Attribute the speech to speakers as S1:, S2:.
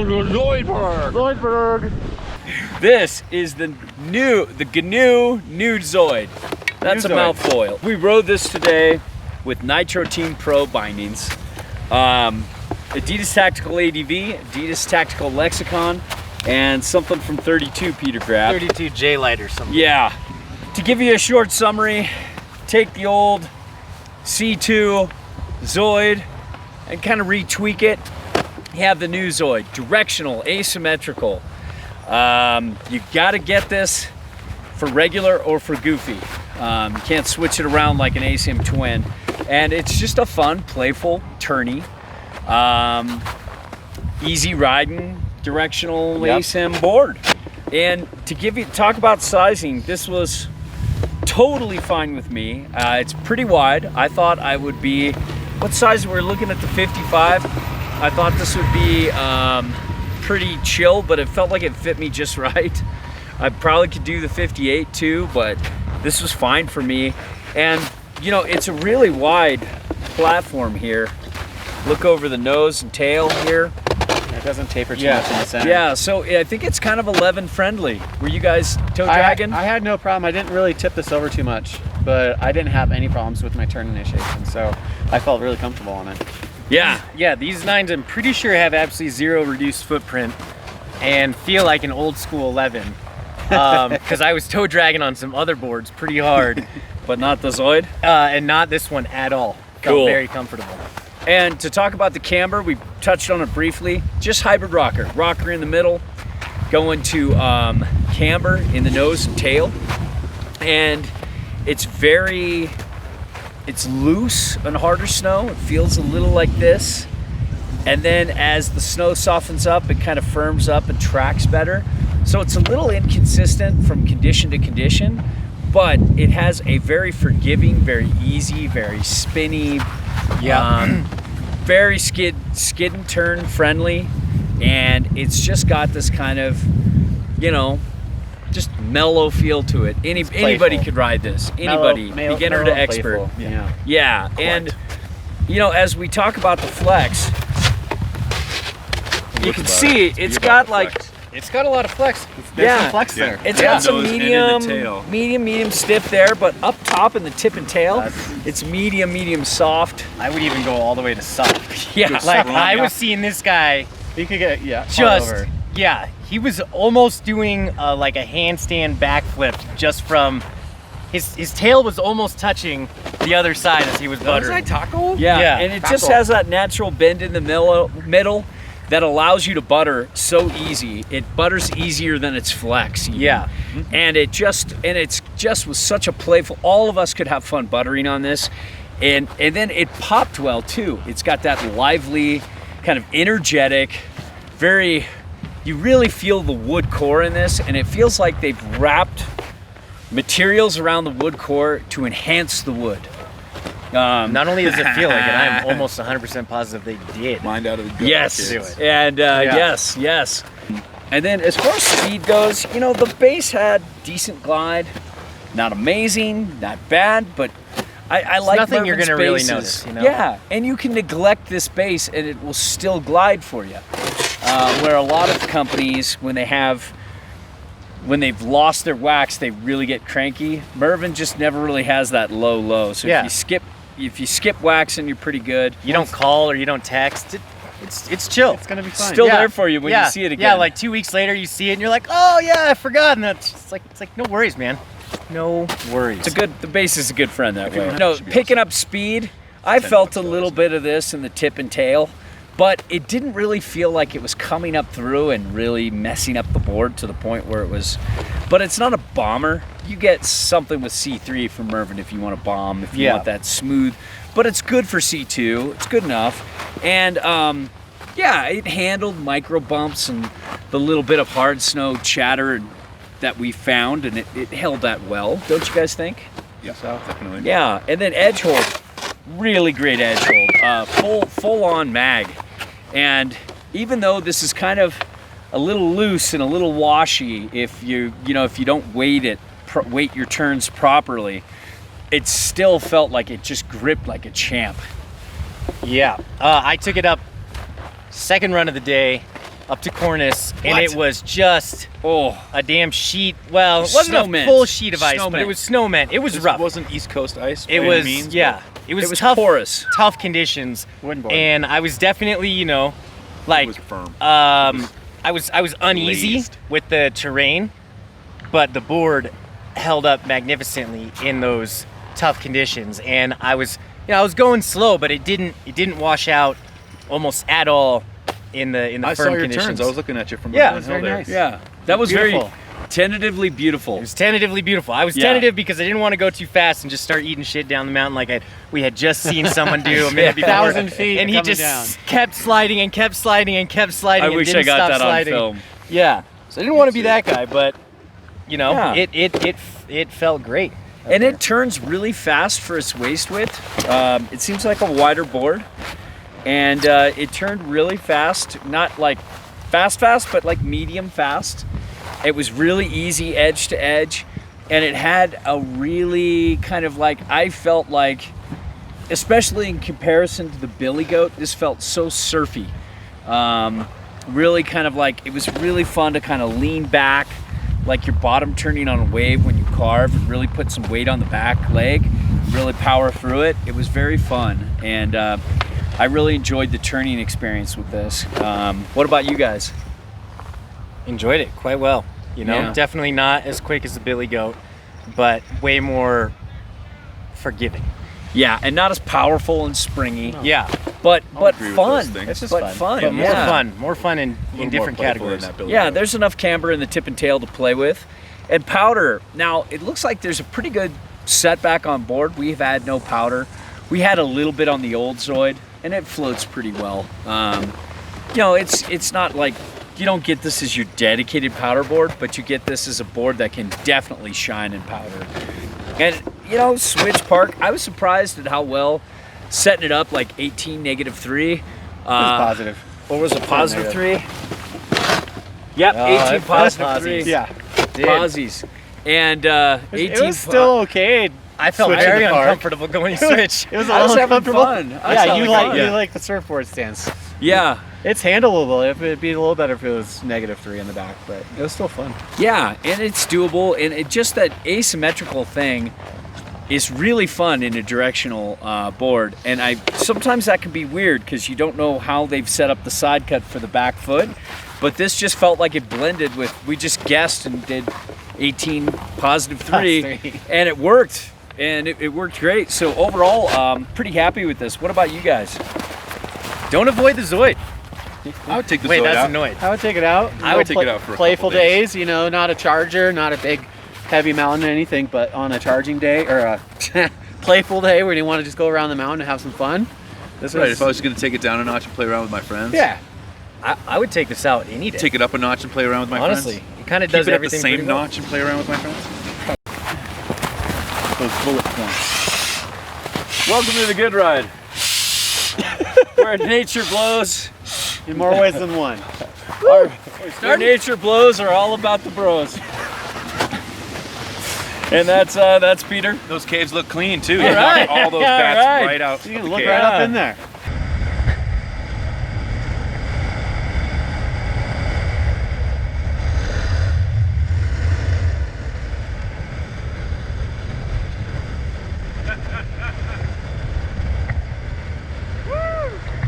S1: Zoidberg.
S2: This is the Gnu NuZoid. That's a mouthful. We rode this today with Nitro Team Pro bindings, Adidas Tactical ADV, Adidas Tactical Lexicon, and something from 32 Peter grabbed.
S3: 32 J-Light or something.
S2: Yeah. To give you a short summary, take the old C2 Zoid and kind of retweak it. You have the NuZoid, directional, asymmetrical. You gotta get this for regular or for goofy. You can't switch it around like an ASIM twin. And it's just a fun, playful, turny, easy riding, directional ASIM board. And to talk about sizing, this was totally fine with me. It's pretty wide. I thought I would be, what size we're looking at, the 55. I thought this would be pretty chill, but it felt like it fit me just right. I probably could do the 58 too, but this was fine for me. And you know, it's a really wide platform here. Look over the nose and tail here.
S3: It doesn't taper too much in the center.
S2: Yeah, so I think it's kind of 11 friendly. Were you guys toe dragging?
S1: I had no problem. I didn't really tip this over too much, but I didn't have any problems with my turn initiation, so I felt really comfortable on it.
S3: Yeah, these 9s I'm pretty sure have absolutely zero reduced footprint and feel like an old school 11. Because I was toe dragging on some other boards pretty hard.
S2: But not the Zoid?
S3: And not this one at all. Felt
S2: Cool.
S3: very comfortable.
S2: And to talk about the Camber, we touched on it briefly. Just hybrid rocker. Rocker in the middle, going to camber in the nose and tail. And it's loose on harder snow. It feels a little like this. And then as the snow softens up, it kind of firms up and tracks better. So it's a little inconsistent from condition to condition, but it has a very forgiving, very easy, very spinny, very skid and turn friendly, and it's just got this kind of, you know, just mellow feel to it. Anybody could ride this. Anybody, beginner to expert. Yeah. And you know, as we talk about the flex, you can see it's got like.
S3: It's got a lot of flex.
S1: There's some flex there.
S2: It's got some medium stiff there, but up top in the tip and tail, it's medium soft.
S3: I would even go all the way to soft.
S2: Yeah.
S3: Like I was seeing this guy.
S1: You could get
S3: Just he was almost doing like a handstand backflip just from his tail was almost touching the other side as he was buttering.
S1: Was that taco?
S2: Yeah. And it just has that natural bend in the middle that allows you to butter so easy. It butters easier than its flex. Even.
S3: Yeah.
S2: And it's just was such a playful, all of us could have fun buttering on this. And then it popped well too. It's got that lively, kind of energetic, you really feel the wood core in this, and it feels like they've wrapped materials around the wood core to enhance the wood.
S3: Not only does it feel like it, I'm almost 100% positive they did.
S4: Mind out of the gut.
S2: Yes,
S4: Do it.
S2: and yes. And then as far as speed goes, you know, the base had decent glide. Not amazing, not bad, but I like
S3: nothing you're gonna really
S2: bases.
S3: notice, you know?
S2: Yeah, and you can neglect this base and it will still glide for you. Where a lot of companies, when they've lost their wax, they really get cranky. Mervin just never really has that low. So if you skip wax, and you're pretty good.
S3: You don't call or you don't text. It's chill.
S1: It's gonna be fine.
S2: Still there for you when you see it again.
S3: Yeah, like 2 weeks later you see it and you're like, oh yeah, I forgot. And it's like no worries, man. No worries.
S2: The base is a good friend that way. No, picking up speed, I felt a little bit of this in the tip and tail, but it didn't really feel like it was coming up through and really messing up the board to the point where it was, but it's not a bomber. You get something with C3 from Mervin if you want to bomb, if you want that smooth, but it's good for C2, it's good enough. And it handled micro bumps and the little bit of hard snow chatter that we found, and it held that well, don't you guys think?
S4: Yeah, definitely.
S2: Yeah, and then edge hold, really great edge hold, full on mag. And even though this is kind of a little loose and a little washy, if you don't weight your turns properly, it still felt like it just gripped like a champ.
S3: Yeah, I took it up second run of the day, up to Cornice, and
S2: What?
S3: it was just
S2: Oh,
S3: a damn sheet. Well, it wasn't
S2: Snowmint.
S3: a full sheet of ice, but
S2: Snowmint.
S3: it was snowmint. It was
S4: This
S3: rough.
S4: wasn't East Coast ice.
S3: It
S4: by
S3: was,
S4: any means,
S3: yeah.
S4: but
S3: It was
S2: it was
S3: tough,
S2: porous.
S3: tough conditions,
S1: Wooden board.
S3: and I was definitely, you know,
S4: it
S3: like,
S4: was firm.
S3: I was uneasy
S4: glazed.
S3: with the terrain, but the board held up magnificently in those tough conditions, and I was going slow, but it didn't wash out almost at all in the
S4: I
S3: firm
S4: saw your
S3: conditions.
S4: turns. I was looking at you from
S3: Yeah,
S4: downhill
S3: it's very
S4: there.
S1: nice.
S2: Yeah, that was
S1: Beautiful.
S2: very tentatively beautiful.
S3: It was tentatively beautiful. I was
S2: Yeah.
S3: tentative because I didn't want to go too fast and just start eating shit down the mountain like we had just seen someone do a minute before.
S1: 1,000 feet
S3: and he
S1: coming
S3: just
S1: down.
S3: kept sliding and kept sliding and kept sliding.
S2: I
S3: and
S2: wish
S3: didn't
S2: I got
S3: stop
S2: that
S3: sliding.
S2: on film.
S3: Yeah, so I didn't want to be that guy, but you know,
S2: Yeah.
S3: it felt great.
S2: And it turns really fast for its waist width. It seems like a wider board. And it turned really fast, not like fast, but like medium fast. It was really easy edge to edge. And it had a really kind of like, I felt like, especially in comparison to the Billy Goat, this felt so surfy. Really kind of like, it was really fun to kind of lean back, like your bottom turning on a wave when you carve, and really put some weight on the back leg, really power through it. It was very fun, and I really enjoyed the turning experience with this. What about you guys?
S3: Enjoyed it quite well. You know,
S2: Yeah.
S3: definitely not as quick as the Billy Goat, but way more forgiving.
S2: Yeah, and not as powerful and springy,
S3: Yeah,
S2: but
S4: agree with
S2: fun.
S4: those things.
S1: It's just
S2: but
S1: fun.
S2: fun.
S3: but
S2: yeah.
S3: more fun in
S4: A little
S3: different
S4: more playful than
S3: categories.
S4: that Billy
S2: Yeah,
S4: Goat.
S2: there's enough camber in the tip and tail to play with. And powder, now it looks like there's a pretty good setback on board. We've had no powder. We had a little bit on the old Zoid, and it floats pretty well. You know, it's not like, you don't get this as your dedicated powder board, but you get this as a board that can definitely shine in powder. And, you know, Switch Park, I was surprised at how well setting it up, like 18, -3.
S1: It was positive.
S2: Or was it positive
S1: negative.
S2: 3? Yep,
S1: Oh,
S2: 18
S1: it was
S2: positive 3.
S1: Yeah.
S2: Posies. And 18
S1: It was still okay.
S3: I felt
S1: Switching
S3: very
S1: the park.
S3: uncomfortable going switch.
S1: It was a
S2: I was
S1: little
S2: having
S1: uncomfortable.
S2: fun. I was
S1: Yeah,
S2: having
S1: you like
S2: fun.
S1: you like the surfboard stance.
S2: Yeah,
S1: It's handleable. It'd be a little better if it was -3 in the back, but it was still fun.
S2: yeah, and it's doable, and it just that asymmetrical thing is really fun in a directional board, and sometimes that can be weird because you don't know how they've set up the side cut for the back foot, but this just felt like it blended with, we just guessed and did 18 positive 3,
S1: +3.
S2: and it worked, and it worked great. So overall, pretty happy with this. What about you guys?
S3: Don't avoid the Zoid.
S4: I would take the
S3: Wait,
S4: Zoid
S3: that's
S4: out.
S3: annoyed.
S1: I would take it out.
S4: I would take it out for a
S1: playful
S4: couple days.
S1: days. You know, not a charger, not a big, heavy mountain or anything, but on a charging day or a playful day where you want to just go around the mountain and have some fun. This
S4: Right, if I was going to take it down a notch and play around with my friends,
S1: yeah.
S3: I would take this out any day.
S4: take it up a notch and play around with my
S3: Honestly,
S4: friends.
S3: it kind of
S4: Keep
S3: does
S4: it at the
S3: everything
S4: same
S3: pretty well.
S4: notch and play around with my friends.
S2: Those bullet points. Welcome to the Good Ride, where nature blows.
S1: In more ways than one.
S2: Our nature blows are all about the bros. And that's Peter.
S4: Those caves look clean too.
S2: All right.
S4: All those
S2: Yeah,
S4: bats
S2: all right.
S4: right out.
S1: You can
S4: the
S1: look
S4: cave.
S1: right up in there.